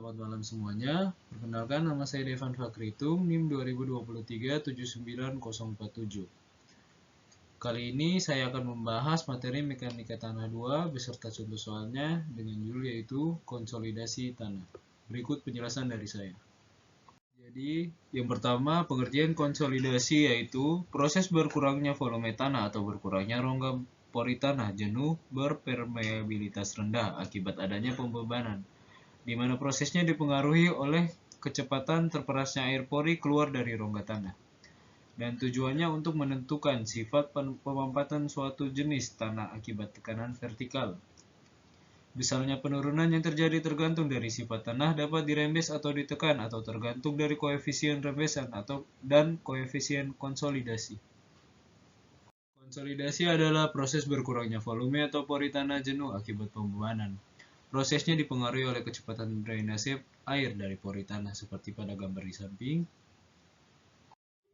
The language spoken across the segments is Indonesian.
Selamat malam semuanya. Perkenalkan, nama saya Devan Fakritung, NIM 2023 79047. Kali ini saya akan membahas materi mekanika tanah 2 beserta contoh soalnya dengan judul yaitu konsolidasi tanah. Berikut penjelasan dari saya. Jadi, yang pertama, pengertian konsolidasi yaitu proses berkurangnya volume tanah atau berkurangnya rongga pori tanah jenuh berpermeabilitas rendah akibat adanya pembebanan, di mana prosesnya dipengaruhi oleh kecepatan terperasnya air pori keluar dari rongga tanah. Dan tujuannya untuk menentukan sifat pemampatan suatu jenis tanah akibat tekanan vertikal. Besarnya penurunan yang terjadi tergantung dari sifat tanah dapat dirembes atau ditekan atau tergantung dari koefisien rembesan dan koefisien konsolidasi. Konsolidasi adalah proses berkurangnya volume atau pori tanah jenuh akibat pembebanan. Prosesnya dipengaruhi oleh kecepatan drainase air dari pori tanah seperti pada gambar di samping.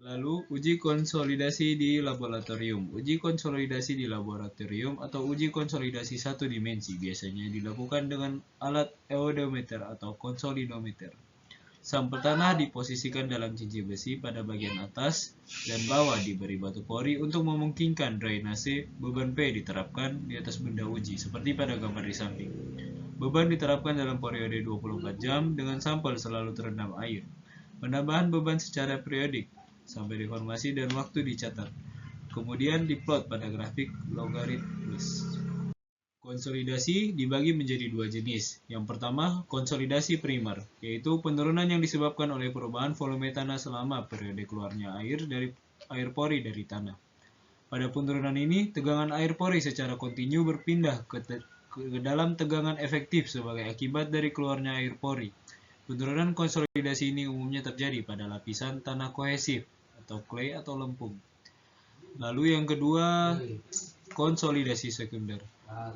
Lalu, uji konsolidasi di laboratorium. Uji konsolidasi di laboratorium atau uji konsolidasi satu dimensi biasanya dilakukan dengan alat eodometer atau konsolidometer. Sampel tanah diposisikan dalam cincin besi pada bagian atas dan bawah diberi batu pori untuk memungkinkan drainase. Beban P diterapkan di atas benda uji seperti pada gambar di samping. Beban diterapkan dalam periode 24 jam dengan sampel selalu terendam air. Penambahan beban secara periodik sampai deformasi dan waktu dicatat. Kemudian diplot pada grafik logaritmis. Konsolidasi dibagi menjadi dua jenis. Yang pertama, konsolidasi primer, yaitu penurunan yang disebabkan oleh perubahan volume tanah selama periode keluarnya air pori dari tanah. Pada penurunan ini, tegangan air pori secara kontinu berpindah ke dalam tegangan efektif sebagai akibat dari keluarnya air pori. Penurunan konsolidasi ini umumnya terjadi pada lapisan tanah kohesif atau clay atau lempung. Lalu yang kedua, konsolidasi sekunder,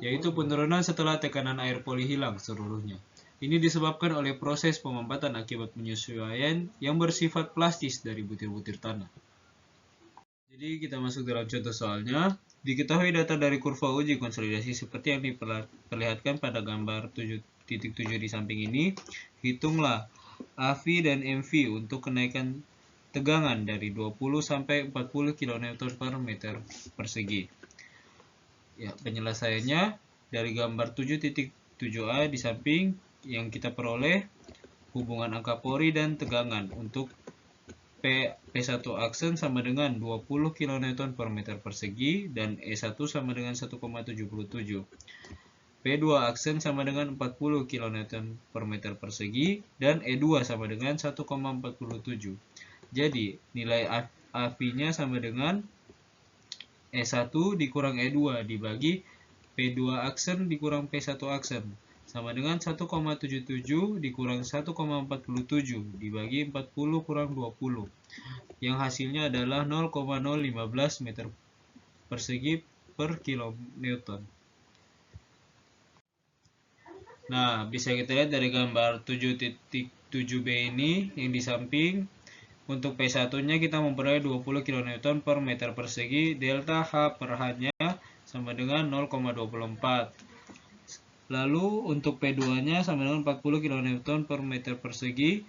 yaitu penurunan setelah tekanan air pori hilang seluruhnya. Ini disebabkan oleh proses pemampatan akibat penyesuaian yang bersifat plastis dari butir-butir tanah. Jadi kita masuk dalam contoh soalnya. Diketahui data dari kurva uji konsolidasi seperti yang diperlihatkan pada gambar 7.7 di samping ini. Hitunglah AV dan MV untuk kenaikan tegangan dari 20 sampai 40 kN per meter persegi. Ya, penyelesaiannya dari gambar 7.7a di samping yang kita peroleh hubungan angka pori dan tegangan untuk P1 aksen sama dengan 20 kN per meter persegi dan E1 sama dengan 1,77. P2 aksen sama dengan 40 kN per meter persegi dan E2 sama dengan 1,47. Jadi nilai AV-nya sama dengan E1 dikurang E2 dibagi P2 aksen dikurang P1 aksen sama dengan 1,77 dikurang 1,47 dibagi 40 kurang 20. Yang hasilnya adalah 0,015 meter persegi per kilonewton. Nah, bisa kita lihat dari gambar 7.7b ini yang di samping. Untuk P1-nya kita memperoleh 20 kN per meter persegi, delta H per H-nya sama dengan 0,24. Lalu untuk P2-nya sama dengan 40 kN per meter persegi,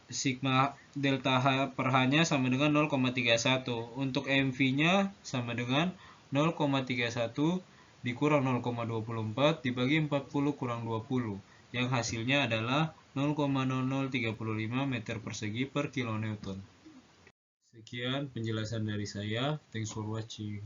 sigma delta H per H-nya sama dengan 0,31. Untuk MV-nya sama dengan 0,31 dikurang 0,24 dibagi 40 kurang 20. Yang hasilnya adalah 0,0035 meter persegi per kilonewton. Sekian penjelasan dari saya. Thanks for watching.